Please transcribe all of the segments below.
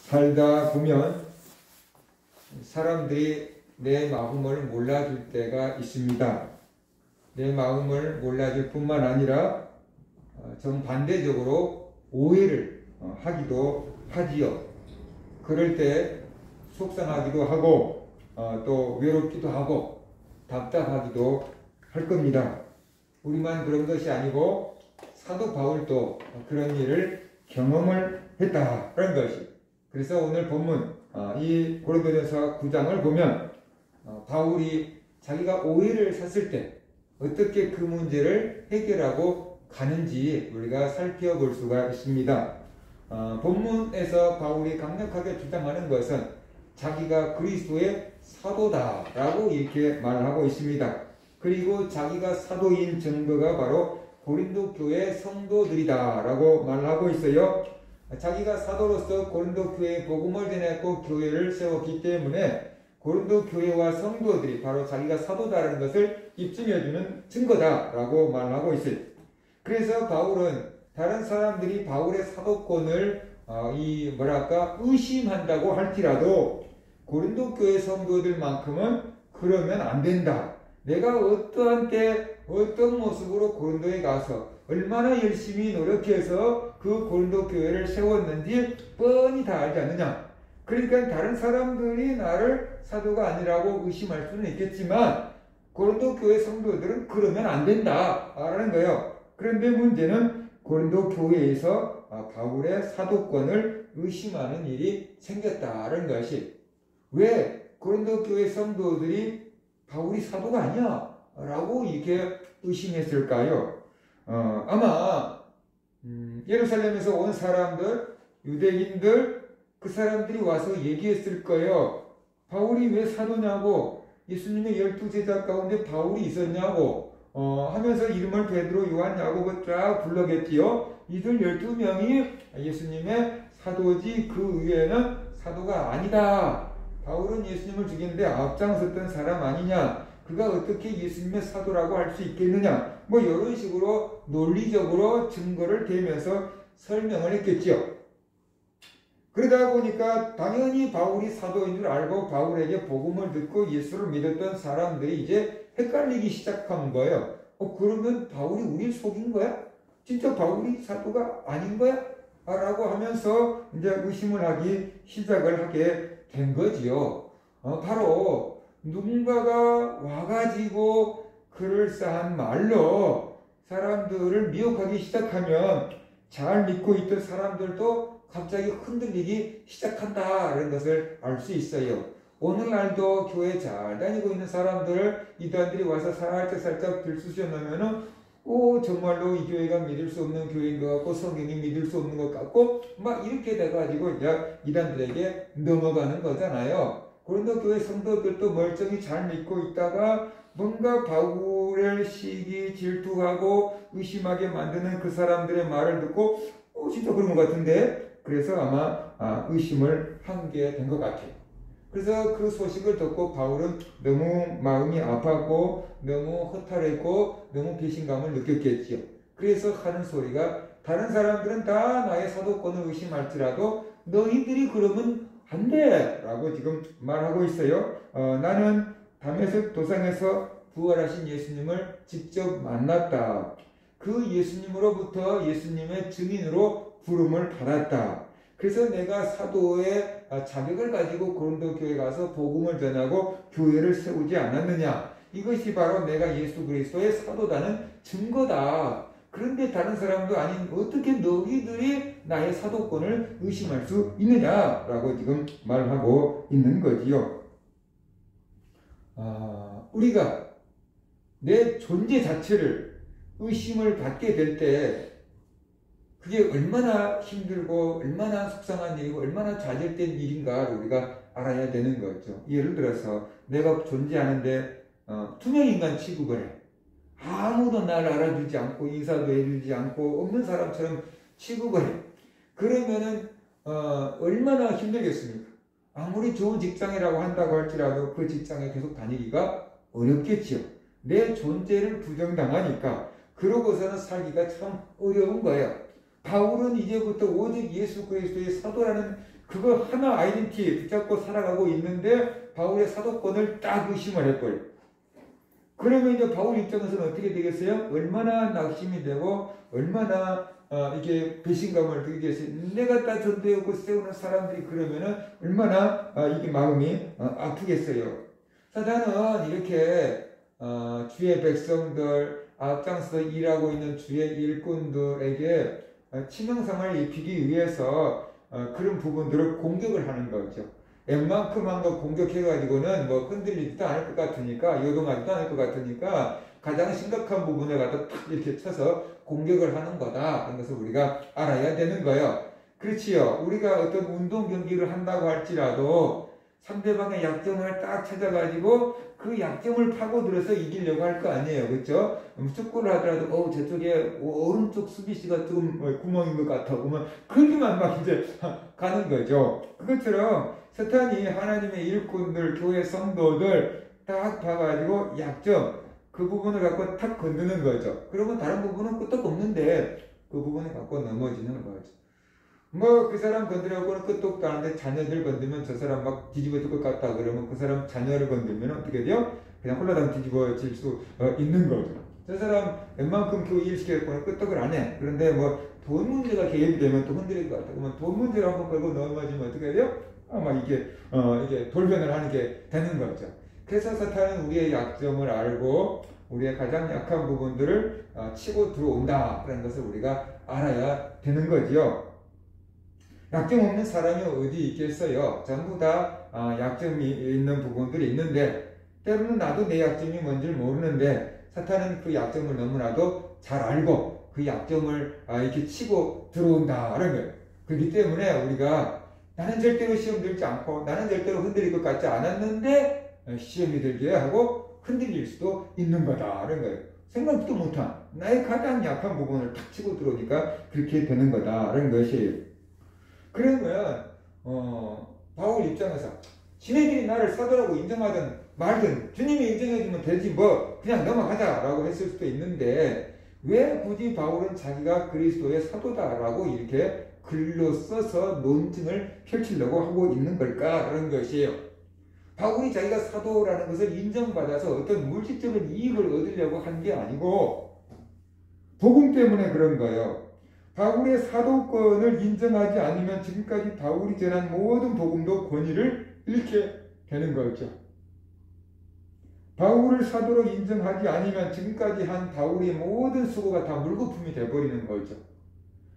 살다 보면 사람들이 내 마음을 몰라줄 때가 있습니다. 내 마음을 몰라줄 뿐만 아니라 정반대적으로 오해를 하기도 하지요. 그럴 때 속상하기도 하고 또 외롭기도 하고 답답하기도 할 겁니다. 우리만 그런 것이 아니고 사도 바울도 그런 일을 경험을 했다라는 것이. 그래서 오늘 본문 이 고린도전서 9장을 보면 바울이 자기가 오해를 샀을 때 어떻게 그 문제를 해결하고 가는지 우리가 살펴볼 수가 있습니다. 본문에서 바울이 강력하게 주장하는 것은 자기가 그리스도의 사도다라고 이렇게 말하고 있습니다. 그리고 자기가 사도인 증거가 바로 고린도 교회 성도들이다라고 말하고 있어요. 자기가 사도로서 고린도 교회에 복음을 전했고 교회를 세웠기 때문에 고린도 교회와 성도들이 바로 자기가 사도다라는 것을 입증해주는 증거다라고 말하고 있어요. 그래서 바울은 다른 사람들이 바울의 사도권을 의심한다고 할지라도 고린도 교회 성도들만큼은 그러면 안 된다. 내가 어떠한 때 어떤 모습으로 고린도에 가서 얼마나 열심히 노력해서 그 고린도 교회를 세웠는지 뻔히 다 알지 않느냐. 그러니까 다른 사람들이 나를 사도가 아니라고 의심할 수는 있겠지만 고린도 교회 성도들은 그러면 안 된다라는 거예요. 그런데 문제는 고린도 교회에서 바울의 사도권을 의심하는 일이 생겼다는 것이, 왜 고린도 교회 성도들이 바울이 사도가 아니야 라고 이렇게 의심했을까요? 아마 예루살렘에서 온 사람들, 유대인들, 그 사람들이 와서 얘기했을 거예요. 바울이 왜 사도냐고, 예수님의 12제자 가운데 바울이 있었냐고 하면서 이름을 베드로, 요한, 야고보 쫙 불러겠지요. 이들 12명이 예수님의 사도지 그 위에는 사도가 아니다. 바울은 예수님을 죽이는데 앞장섰던 사람 아니냐, 그가 어떻게 예수님의 사도라고 할 수 있겠느냐, 뭐 이런 식으로 논리적으로 증거를 대면서 설명을 했겠지요. 그러다 보니까 당연히 바울이 사도인 줄 알고 바울에게 복음을 듣고 예수를 믿었던 사람들이 이제 헷갈리기 시작한 거예요. 그러면 바울이 우리를 속인 거야? 진짜 바울이 사도가 아닌 거야? 라고 하면서 이제 의심을 하기 시작을 하게 된 거지요. 바로 누군가가 와가지고 그럴싸한 말로 사람들을 미혹하기 시작하면 잘 믿고 있던 사람들도 갑자기 흔들리기 시작한다는 것을 알 수 있어요. 오늘날도 교회 잘 다니고 있는 사람들을 이단들이 와서 살짝 들쑤셔 놓으면은 정말로 이 교회가 믿을 수 없는 교회인 것 같고 성경이 믿을 수 없는 것 같고 막 이렇게 돼가지고 이제 이단들에게 넘어가는 거잖아요. 고린도 교회 성도들도 멀쩡히 잘 믿고 있다가 뭔가 바울을 시기 질투하고 의심하게 만드는 그 사람들의 말을 듣고 진짜 그런 것 같은데, 그래서 아마 의심을 한 게 된 것 같아요. 그래서 그 소식을 듣고 바울은 너무 마음이 아팠고 너무 허탈했고 너무 배신감을 느꼈겠지요. 그래서 하는 소리가, 다른 사람들은 다 나의 사도권을 의심할지라도 너희들이 그러면 안 돼! 라고 지금 말하고 있어요. 나는 다메섹 도상에서 부활하신 예수님을 직접 만났다. 그 예수님으로부터 예수님의 증인으로 부름을 받았다. 그래서 내가 사도의 자격을 가지고 고린도 교회에 가서 복음을 전하고 교회를 세우지 않았느냐. 이것이 바로 내가 예수 그리스도의 사도다는 증거다. 그런데 다른 사람도 아닌 어떻게 너희들이 나의 사도권을 의심할 수 있느냐라고 지금 말하고 있는 거지요. 우리가 내 존재 자체를 의심을 받게 될 때 그게 얼마나 힘들고 얼마나 속상한 일이고 얼마나 좌절된 일인가를 우리가 알아야 되는 거죠. 예를 들어서 내가 존재하는데 투명인간 취급을 해. 아무도 나를 알아주지 않고 인사도 해주지 않고 없는 사람처럼 취급을 해. 그러면은 얼마나 힘들겠습니까? 아무리 좋은 직장이라고 한다고 할지라도 그 직장에 계속 다니기가 어렵겠지요. 내 존재를 부정당하니까 그러고서는 살기가 참 어려운 거예요. 바울은 이제부터 오직 예수 그리스도의 사도라는 그거 하나 아이덴티티 붙잡고 살아가고 있는데 바울의 사도권을 딱 의심을 해버려. 그러면 이제 바울 입장에서는 어떻게 되겠어요? 얼마나 낙심이 되고 얼마나 이게 배신감을 느끼겠어요. 내가 다 전도하고 세우는 사람들이 그러면은 얼마나 이게 마음이 아프겠어요. 사단은 이렇게 주의 백성들 앞장서 일하고 있는 주의 일꾼들에게 치명상을 입히기 위해서 그런 부분들을 공격을 하는 거죠. 웬만큼 한 거 공격해가지고는 뭐 흔들리지도 않을 것 같으니까, 요동하지도 않을 것 같으니까 가장 심각한 부분에 갖다 탁 이렇게 쳐서 공격을 하는 거다. 그런 것을 우리가 알아야 되는 거예요. 그렇지요. 우리가 어떤 운동 경기를 한다고 할지라도 상대방의 약점을 딱 찾아가지고 그 약점을 파고들어서 이기려고 할 거 아니에요. 그렇죠? 축구를 하더라도 저쪽에 오른쪽 수비수가 조금 구멍인 것 같아. 그러면 거기만 막 이제 가는 거죠. 그것처럼 사탄이 하나님의 일꾼들, 교회 성도들 딱 봐가지고 약점, 그 부분을 갖고 탁 건드는 거죠. 그러면 다른 부분은 끄떡 없는데 그 부분을 갖고 넘어지는 거죠. 뭐 그 사람 건드려고는 끝도 없다 하는데 자녀들 건들면 저 사람 막 뒤집어질 것 같다 그러면 그 사람 자녀를 건들면 어떻게 돼요? 그냥 홀라당 뒤집어질 수 있는 거죠. 저 사람 웬만큼 교회 일 시켰고는 끄떡을 안 해. 그런데 뭐 돈 문제가 개입이 되면 또 흔들릴 것 같다. 그러면 돈 문제를 한번 걸고 넘어지면 어떻게 돼요? 아마 이게 돌변을 하는 게 되는 거죠. 그래서 사탄은 우리의 약점을 알고 우리의 가장 약한 부분들을 치고 들어온다. 그런 것을 우리가 알아야 되는 거죠. 약점 없는 사람이 어디 있겠어요? 전부 다 약점이 있는 부분들이 있는데 때로는 나도 내 약점이 뭔지 모르는데 사탄은 그 약점을 너무나도 잘 알고 그 약점을 이렇게 치고 들어온다는 거예요. 그렇기 때문에 우리가 나는 절대로 시험 들지 않고 나는 절대로 흔들릴 것 같지 않았는데 시험이 들게 하고 흔들릴 수도 있는 거다라는 거예요. 생각도 못한 나의 가장 약한 부분을 탁 치고 들어오니까 그렇게 되는 거다라는 것이에요. 그러면 바울 입장에서 지네들이 나를 사도라고 인정하든 말든 주님이 인정해주면 되지 뭐 그냥 넘어가자라고 했을 수도 있는데 왜 굳이 바울은 자기가 그리스도의 사도다라고 이렇게 글로 써서 논증을 펼치려고 하고 있는 걸까? 그런 것이에요. 바울이 자기가 사도라는 것을 인정받아서 어떤 물질적인 이익을 얻으려고 한 게 아니고 복음 때문에 그런 거예요. 바울의 사도권을 인정하지 않으면 지금까지 바울이 전한 모든 복음도 권위를 잃게 되는 거죠. 바울을 사도로 인정하지 않으면 지금까지 한 바울의 모든 수고가 다 물거품이 되어버리는 거죠.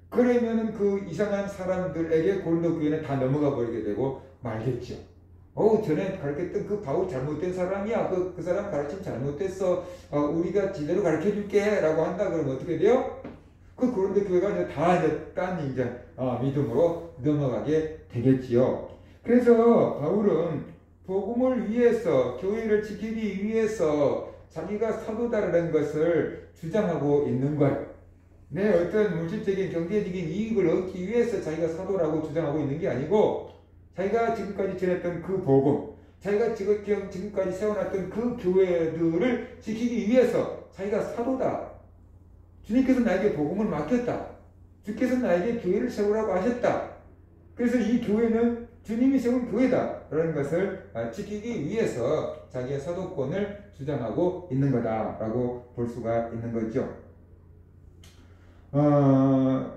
그러면은 그 이상한 사람들에게 고린도 교회는 다 넘어가 버리게 되고 말겠죠. 전에 가르쳤던 그 바울 잘못된 사람이야. 그 사람 가르침 잘못됐어. 우리가 제대로 가르쳐 줄게. 라고 한다 그러면 어떻게 돼요? 그 고린도 교회가 이제 다 딴 믿음으로 넘어가게 되겠지요. 그래서 바울은 복음을 위해서, 교회를 지키기 위해서 자기가 사도다라는 것을 주장하고 있는 거예요. 내 어떤 물질적인 경제적인 이익을 얻기 위해서 자기가 사도라고 주장하고 있는 게 아니고 자기가 지금까지 전했던 그 복음, 자기가 지금까지 세워놨던 그 교회들을 지키기 위해서 자기가 사도다. 주님께서 나에게 복음을 맡겼다. 주께서 나에게 교회를 세우라고 하셨다. 그래서 이 교회는 주님이 세운 교회다. 라는 것을 지키기 위해서 자기의 사도권을 주장하고 있는 거다라고 볼 수가 있는 거죠.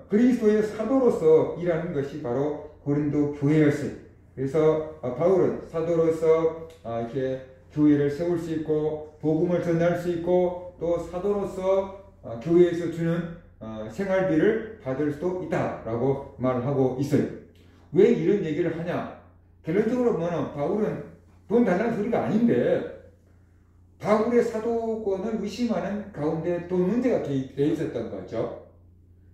그리스도의 사도로서 일하는 것이 바로 고린도 교회였어요. 그래서 바울은 사도로서 이렇게 교회를 세울 수 있고 복음을 전할 수 있고 또 사도로서 교회에서 주는 생활비를 받을 수도 있다라고 말을 하고 있어요. 왜 이런 얘기를 하냐? 결론적으로 보면 바울은 돈 달라는 소리가 아닌데 바울의 사도권을 의심하는 가운데 돈 문제가 개입되어 있었던 거죠.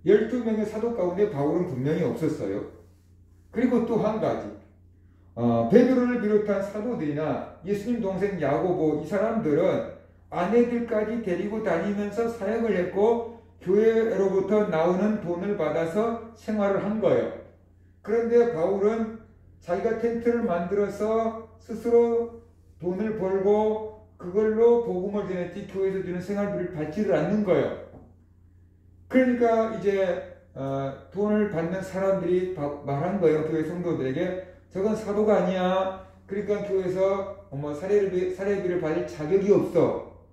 12명의 사도 가운데 바울은 분명히 없었어요. 그리고 또 한 가지, 베드로를 비롯한 사도들이나 예수님 동생 야고보 이 사람들은 아내들까지 데리고 다니면서 사역을 했고 교회로부터 나오는 돈을 받아서 생활을 한 거예요. 그런데 바울은 자기가 텐트를 만들어서 스스로 돈을 벌고 그걸로 복음을 전했지 교회에서 주는 생활비를 받지를 않는 거예요. 그러니까 이제 돈을 받는 사람들이 말한 거예요. 교회 성도들에게. 저건 사도가 아니야. 그러니까 교회에서 사례비를 받을 자격이 없어.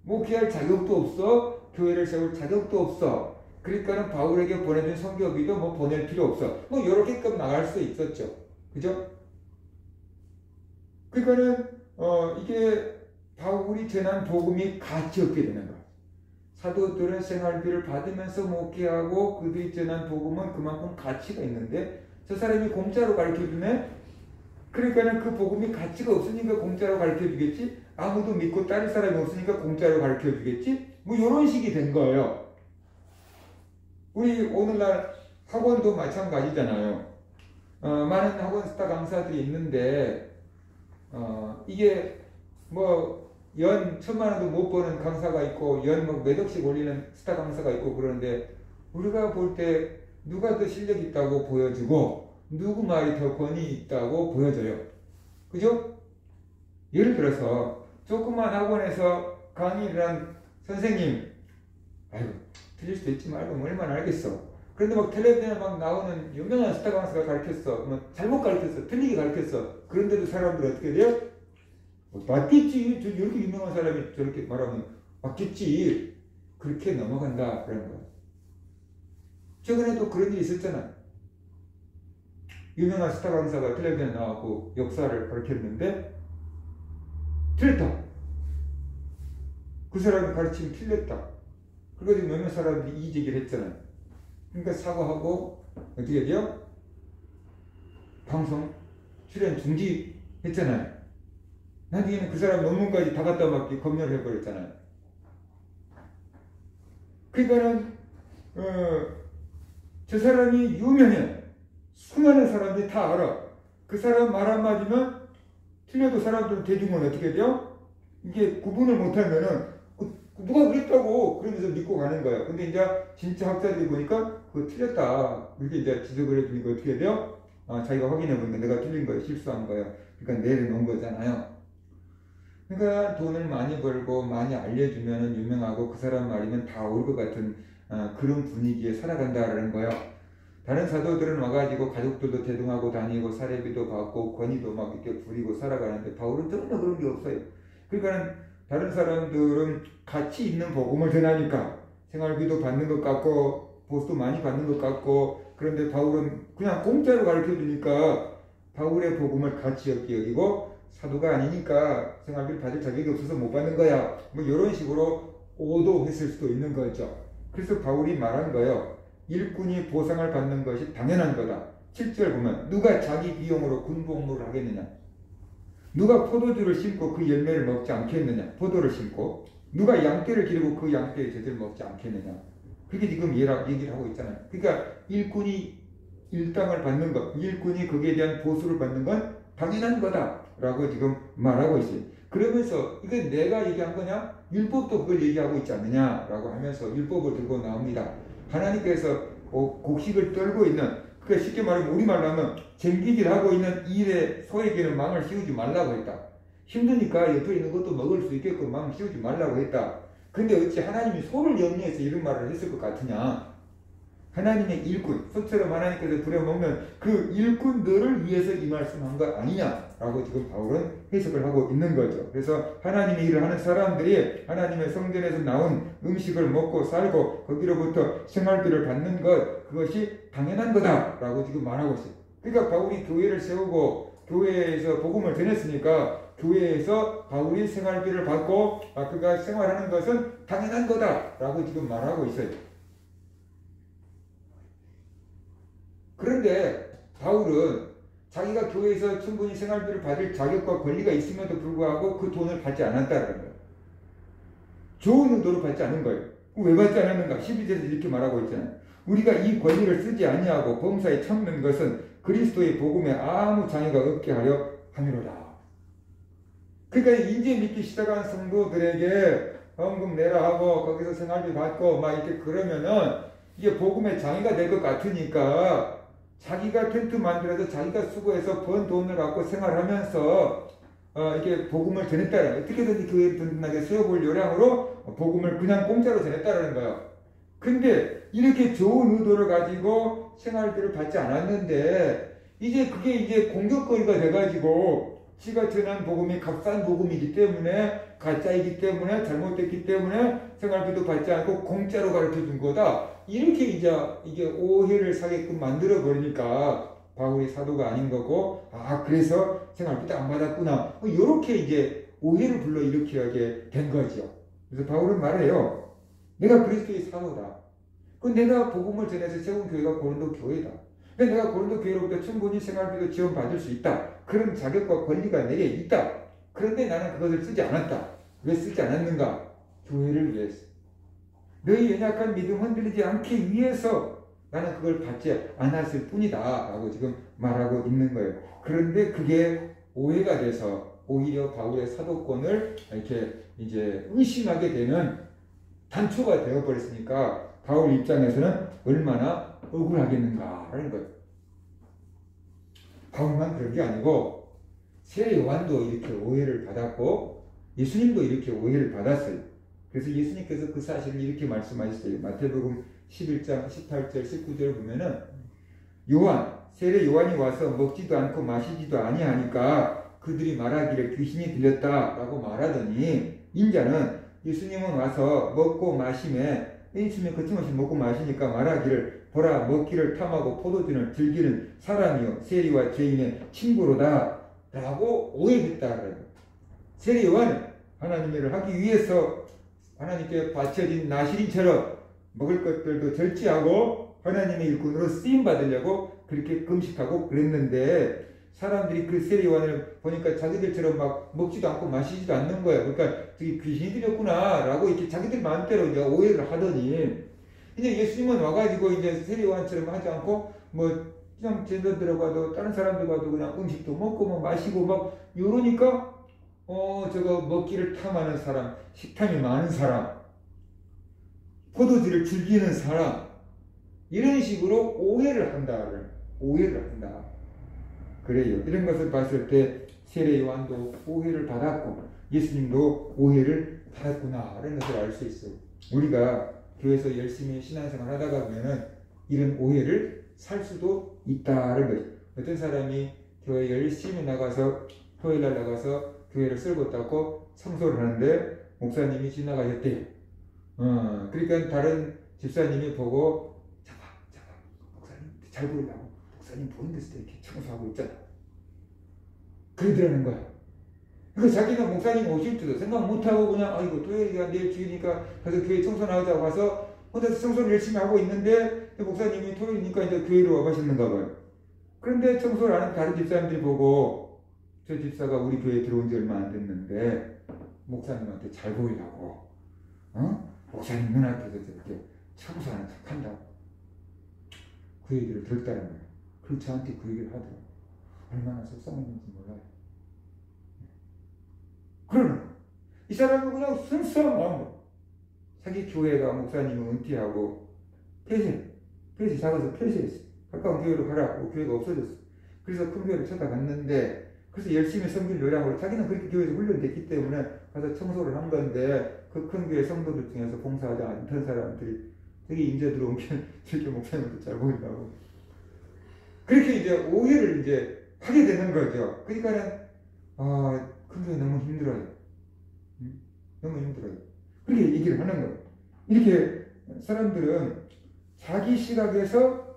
목회할 자격도 없어. 교회를 세울 자격도 없어. 그러니까는 바울에게 보내준 선교비도 뭐 보낼 필요 없어. 뭐 요렇게끔 나갈 수 있었죠. 그죠? 그러니까는 이게 바울이 전한 복음이 가치 없게 되는 거야. 사도들은 생활비를 받으면서 목회하고 그들이 전한 복음은 그만큼 가치가 있는데 저 사람이 공짜로 가르쳐주네? 그러니까는 그 복음이 가치가 없으니까 공짜로 가르쳐주겠지? 아무도 믿고 따를 사람이 없으니까 공짜로 가르쳐주겠지? 뭐 이런 식이 된 거예요. 우리 오늘날 학원도 마찬가지잖아요. 많은 학원 스타 강사들이 있는데 이게 뭐 연 1,000만 원도 못 버는 강사가 있고 연 뭐 몇 억씩 올리는 스타 강사가 있고 그러는데 우리가 볼 때 누가 더 실력 있다고 보여주고 누구 말이 더 권위 있다고 보여져요. 그죠? 예를 들어서 조그만 학원에서 강의를 한 선생님, 아이고 틀릴 수도 있지 말고 뭐 얼마나 알겠어. 그런데 막 텔레비전에 막 나오는 유명한 스타 강사가 가르쳤어. 뭐 잘못 가르쳤어. 틀리게 가르쳤어. 그런데도 사람들 어떻게 돼요? 맞겠지. 이렇게 유명한 사람이 저렇게 말하면 맞겠지. 그렇게 넘어간다. 그런 거야. 최근에도 그런 일이 있었잖아. 유명한 스타 강사가 텔레비전에 나와서 역사를 가르쳤는데 틀렸다. 그 사람이 가르치면 틀렸다. 그래가지고 몇몇 사람들이 이의제기를 했잖아요. 그러니까 사과하고 어떻게 돼요? 방송 출연 중지했잖아요. 나중에는 그 사람 논문까지 다 갖다 맞게 검열을 해버렸잖아요. 그러니까는 저 사람이 유명해. 수많은 사람들이 다 알아. 그 사람 말 한마디면 틀려도 사람들은 대중은 어떻게 돼요? 이게 구분을 못하면은 누가 그랬다고 그러면서 믿고 가는 거야. 근데 이제 진짜 학자들이 보니까 그거 틀렸다. 이렇게 이제 지적을 해주니까 어떻게 돼요? 자기가 확인해 보니까 내가 틀린 거야. 실수한 거야. 그러니까 내려놓은 거잖아요. 그러니까 돈을 많이 벌고 많이 알려주면 유명하고 그 사람 말이면 다 올 것 같은 그런 분위기에 살아간다라는 거예요. 다른 사도들은 와가지고 가족들도 대동하고 다니고 사례비도 받고 권위도 막 이렇게 부리고 살아가는데 바울은 전혀 그런 게 없어요. 그러니까 다른 사람들은 가치 있는 복음을 전하니까 생활비도 받는 것 같고 보수도 많이 받는 것 같고 그런데 바울은 그냥 공짜로 가르쳐주니까 바울의 복음을 가치 없게 여기고 사도가 아니니까 생활비를 받을 자격이 없어서 못 받는 거야. 뭐 이런 식으로 오도했을 수도 있는 거죠. 그래서 바울이 말한 거예요. 일꾼이 보상을 받는 것이 당연한 거다. 7절 보면 누가 자기 비용으로 군복무를 하겠느냐. 누가 포도주를 심고 그 열매를 먹지 않겠느냐. 포도를 심고 누가 양떼를 기르고 그 양떼의 젖을 먹지 않겠느냐. 그게 지금 얘기를 하고 있잖아요. 그러니까 일꾼이 일당을 받는 것, 일꾼이 거기에 대한 보수를 받는 건 당연한 거다 라고 지금 말하고 있어요. 그러면서 이게 내가 얘기한 거냐? 율법도 그걸 얘기하고 있지 않느냐 라고 하면서 율법을 들고 나옵니다. 하나님께서 곡식을 떨고 있는, 그러니까 쉽게 말하면 우리말로 하면 쟁기질하고 있는 일에 소에게는 망을 씌우지 말라고 했다. 힘드니까 옆에 있는 것도 먹을 수 있게끔 망을 씌우지 말라고 했다. 근데 어찌 하나님이 소를 염려해서 이런 말을 했을 것 같으냐? 하나님의 일꾼, 소처럼 하나님께서 부려먹는 그 일꾼들을 위해서 이 말씀한 거 아니냐라고 지금 바울은 해석을 하고 있는 거죠. 그래서 하나님의 일을 하는 사람들이 하나님의 성전에서 나온 음식을 먹고 살고 거기로부터 생활비를 받는 것, 그것이 당연한 거다라고 지금 말하고 있어요. 그러니까 바울이 교회를 세우고 교회에서 복음을 전했으니까 교회에서 바울이 생활비를 받고 그가 생활하는 것은 당연한 거다라고 지금 말하고 있어요. 그런데 바울은 자기가 교회에서 충분히 생활비를 받을 자격과 권리가 있음에도 불구하고 그 돈을 받지 않았다는 거예요. 좋은 의도로 받지 않은 거예요. 왜 받지 않았는가? 12절에서 이렇게 말하고 있잖아요. 우리가 이 권리를 쓰지 아니하고 범사에 참는 것은 그리스도의 복음에 아무 장애가 없게 하려 함이로다. 그러니까 이제 믿기 시작한 성도들에게 헌금 내라 하고 거기서 생활비 받고 막 이렇게 그러면은 이게 복음에 장애가 될 것 같으니까 자기가 텐트 만들어서 자기가 수고해서 번 돈을 갖고 생활하면서 이렇게 복음을 전했다는, 어떻게든지 교회를 든든하게 세워볼 요량으로 복음을 그냥 공짜로 전했다는 거예요. 근데 이렇게 좋은 의도를 가지고 생활비를 받지 않았는데 이제 그게 이제 공격거리가 돼가지고 지가 전한 복음이 값싼 복음이기 때문에 가짜이기 때문에 잘못됐기 때문에 생활비도 받지 않고 공짜로 가르쳐준 거다. 이렇게 이제 이게 오해를 사게끔 만들어 버리니까 바울이 사도가 아닌 거고 그래서 생활비도 안 받았구나. 이렇게 이제 오해를 불러일으키게 된 거죠. 그래서 바울은 말해요. 내가 그리스도의 사도다. 내가 복음을 전해서 세운 교회가 고린도 교회다. 내가 고린도 교회로부터 충분히 생활비도 지원받을 수 있다. 그런 자격과 권리가 내게 있다. 그런데 나는 그것을 쓰지 않았다. 왜 쓰지 않았는가? 교회를 위해서. 너희 연약한 믿음 흔들리지 않기 위해서 나는 그걸 받지 않았을 뿐이다. 라고 지금 말하고 있는 거예요. 그런데 그게 오해가 돼서 오히려 바울의 사도권을 이렇게 이제 의심하게 되는 단초가 되어버렸으니까 바울 입장에서는 얼마나 억울하겠는가라는 거예요. 바울만 그런 게 아니고 새 요한도 이렇게 오해를 받았고 예수님도 이렇게 오해를 받았어요. 그래서 예수님께서 그 사실을 이렇게 말씀하셨어요. 마태복음 11장 18절 19절 보면은 세례 요한이 와서 먹지도 않고 마시지도 아니하니까 그들이 말하기를 귀신이 들렸다라고 말하더니 인자는 예수님은 와서 먹고 마심에 예수님이 거침없이 먹고 마시니까 말하기를 보라 먹기를 탐하고 포도주를 즐기는 사람이요 세리와 죄인의 친구로다 라고 오해했다. 세례 요한은 하나님의 일을 하기 위해서 하나님께 바쳐진 나시린처럼 먹을 것들도 절제하고 하나님의 일꾼으로 쓰임 받으려고 그렇게 금식하고 그랬는데 사람들이 그 세례 요한을 보니까 자기들처럼 막 먹지도 않고 마시지도 않는 거예요. 그러니까 저기 귀신이 들렸구나 라고 이렇게 자기들 마음대로 이제 오해를 하더니 이제 예수님은 와가지고 이제 세례 요한처럼 하지 않고 뭐 그냥 제자 들어가도 다른 사람들과도 그냥 음식도 먹고 뭐 마시고 막 이러니까 저거 먹기를 탐하는 사람, 식탐이 많은 사람, 포도주를 즐기는 사람 이런 식으로 오해를 한다. 그래요. 이런 것을 봤을 때 세례 요한도 오해를 받았고 예수님도 오해를 받았구나 라는 것을 알 수 있어요. 우리가 교회에서 열심히 신앙생활 하다가 보면은 이런 오해를 살 수도 있다는 거죠. 어떤 사람이 교회 열심히 나가서 토요일날 나가서 교회를 쓸고 닦고 청소를 하는데 목사님이 지나가셨대요. 그러니까 다른 집사님이 보고 잠깐 목사님 잘 보이려고 목사님 보는 데서 이렇게 청소하고 있잖아. 그러더라는 거야. 그러니까 자기는 목사님 오실 때도 생각 못하고 그냥 아이고 토요일이가 내일 주일이니까 가서 교회 청소나 하자고 와서 혼자서 청소를 열심히 하고 있는데 목사님이 토요일이니까 이제 교회로 와가셨는가 봐요. 그런데 청소를 하는 다른 집사님들이 보고 저 집사가 우리 교회에 들어온 지 얼마 안 됐는데 목사님한테 잘 보이려고 목사님 눈앞에서 저렇게 청소하는 척 한다고 그 얘기를 들었다는 거예요. 그리고 저한테 그 얘기를 하더라고요. 얼마나 속상했는지 몰라요. 그러나 이 사람은 그냥 순수한 마음으로 자기 교회가 목사님을 은퇴하고 폐쇄 작아서 폐쇄했어. 가까운 교회로 가라고 교회가 없어졌어. 그래서 큰 교회를 찾아갔는데 그래서 열심히 섬길 요량으로 자기는 그렇게 교회에서 훈련됐기 때문에 가서 청소를 한 건데 그 큰 교회 성도들 중에서 봉사하지 않던 사람들이 되게 인제 들어온 게 저렇게 목사님한테 잘 보인다고 그렇게 이제 오해를 이제 하게 되는 거죠. 그러니까는 큰 교회 너무 힘들어요. 너무 힘들어요. 그렇게 얘기를 하는 거예요. 이렇게 사람들은 자기 시각에서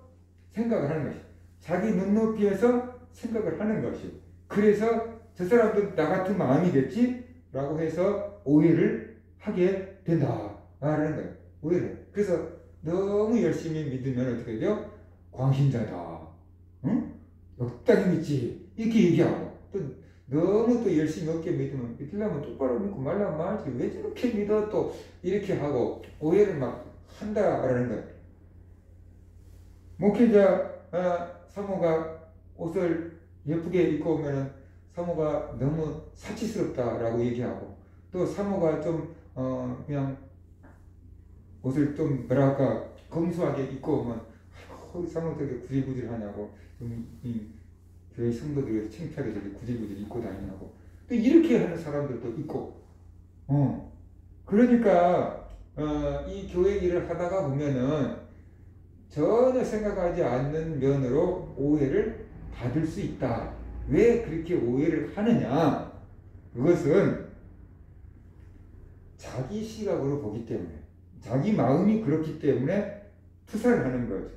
생각을 하는 것이 자기 눈높이에서 생각을 하는 것이 그래서 저 사람도 나 같은 마음이겠지? 라고 해서 오해를 하게 된다라는 거예요. 오해를. 그래서 너무 열심히 믿으면 어떻게 돼요? 광신자다. 응? 역당이 믿지. 이렇게 얘기하고 또 너무 또 열심히 없게 믿으면 믿으려면 똑바로 믿고 말라면 말지 왜 저렇게 믿어 또 이렇게 하고 오해를 막 한다라는 거예요. 목회자 사모가 옷을 예쁘게 입고 오면은 사모가 너무 사치스럽다라고 얘기하고 또 사모가 좀 그냥 옷을 좀 뭐랄까 검소하게 입고 오면 아이고 사모 되게 구질구질하냐고 이 교회 성도들이 창피하게 되게 구질구질 입고 다니냐고 또 이렇게 하는 사람들도 있고 그러니까 이 교회 일을 하다가 보면은 전혀 생각하지 않는 면으로 오해를 받을 수 있다. 왜 그렇게 오해를 하느냐? 그것은 자기 시각으로 보기 때문에, 자기 마음이 그렇기 때문에 투사를 하는 거죠.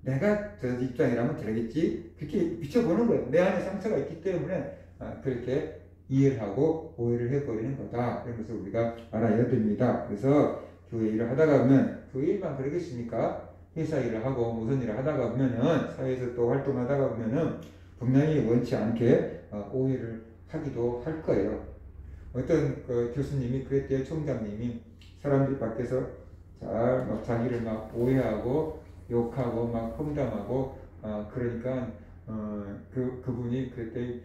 내가 저 입장이라면 저러겠지, 그렇게 비춰보는 거예요. 내 안에 상처가 있기 때문에 그렇게 이해를 하고 오해를 해버리는 거다. 그런 것을 우리가 알아야 됩니다. 그래서 교회 일을 하다가 보면, 교회 일만 그러겠습니까? 회사 일을 하고 무슨 일을 하다가 보면은, 사회에서 또 활동하다가 보면은 분명히 원치 않게 오해를 하기도 할 거예요. 어떤 그 교수님이 그랬대요. 총장님이 사람들 밖에서 막 자기를 막 오해하고 욕하고 막 험담하고 그러니까 그분이 그때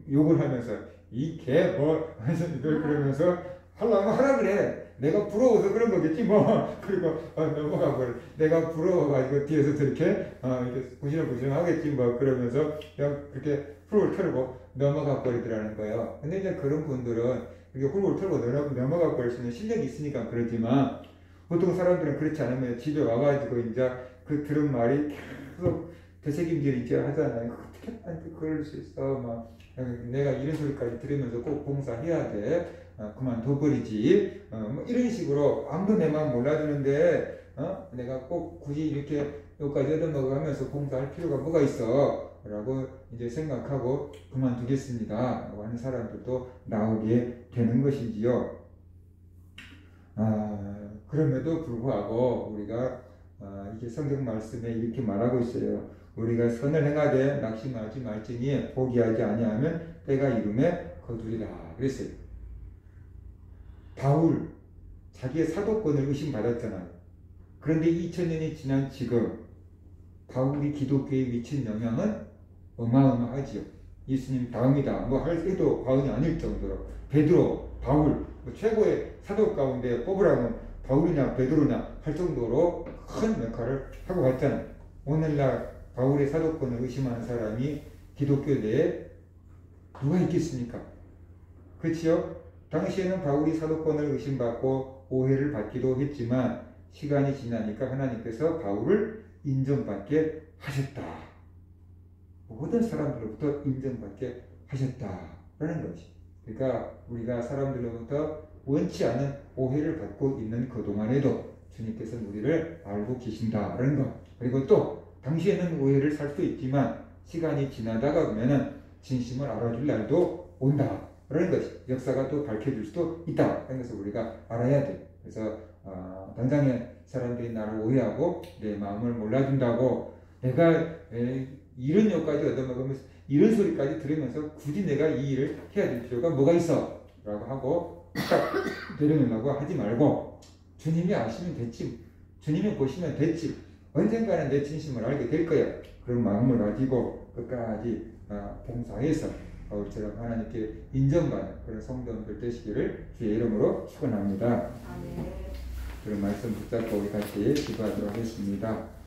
욕을 하면서 이 개 뭐 그러면서 하려면 하라 그래. 내가 부러워서 그런 거겠지 뭐. 그리고 넘어가 버려. 내가 부러워가지고 뒤에서 저렇게 이렇게 부시렁부시렁 하겠지 뭐. 그러면서 그냥 그렇게 훌훌 털고 넘어가 버리더라는 거예요. 근데 이제 그런 분들은 이렇게 훌훌 털고 넘어가 버릴 수 있는 실력이 있으니까 그러지만, 보통 사람들은 그렇지 않으면 집에 와가지고 이제 그 들은 말이 계속 되새김질 이제 하잖아요. 어떻게 나한테 그럴 수 있어. 막 내가 이런 소리까지 들으면서 꼭 봉사해야 돼. 그만둬버리지. 뭐 이런 식으로 아무도 내 마음 몰라주는데 내가 꼭 굳이 이렇게 여기까지 얻어먹어 가면서 봉사할 필요가 뭐가 있어 라고 이제 생각하고 그만두겠습니다 라고 하는 사람들도 나오게 되는 것이지요. 그럼에도 불구하고 우리가 이게 성경 말씀에 이렇게 말하고 있어요. 우리가 선을 행하되 낙심하지 말지니 포기하지 아니하면 때가 이름에 거두리라 그랬어요. 바울 자기의 사도권을 의심받았잖아요. 그런데 2000년이 지난 지금 바울이 기독교에 미친 영향은 어마어마하지요. 예수님 다음이다 뭐 할 해도 과언이 아닐 정도로 베드로, 바울 뭐 최고의 사도 가운데 뽑으라면 바울이냐 베드로냐 할 정도로 큰 역할을 하고 갔잖아요. 오늘날 바울의 사도권을 의심하는 사람이 기독교 내에 누가 있겠습니까? 그렇지요? 당시에는 바울이 사도권을 의심받고 오해를 받기도 했지만 시간이 지나니까 하나님께서 바울을 인정받게 하셨다. 모든 사람들로부터 인정받게 하셨다라는 것이. 그러니까 우리가 사람들로부터 원치 않은 오해를 받고 있는 그동안에도 주님께서는 우리를 알고 계신다라는 것. 그리고 또 당시에는 오해를 살 수도 있지만 시간이 지나다가 보면은 진심을 알아줄 날도 온다. 그런 것이 역사가 또 밝혀질 수도 있다. 그런 것을 우리가 알아야 돼. 그래서 당장에 사람들이 나를 오해하고 내 마음을 몰라준다고 내가 이런 욕까지 얻어먹으면서 이런 소리까지 들으면서 굳이 내가 이 일을 해야 될 필요가 뭐가 있어? 라고 하고 딱 내려놓으려고 하지 말고 주님이 아시면 됐지. 주님이 보시면 됐지. 언젠가는 내 진심을 알게 될 거야. 그런 마음을 가지고 끝까지 봉사해서 바울처럼 하나님께 인정받는 그런 성도들 되시기를 주의 이름으로 축원합니다. 그런 말씀 붙잡고 우리 같이 기도하도록 하겠습니다.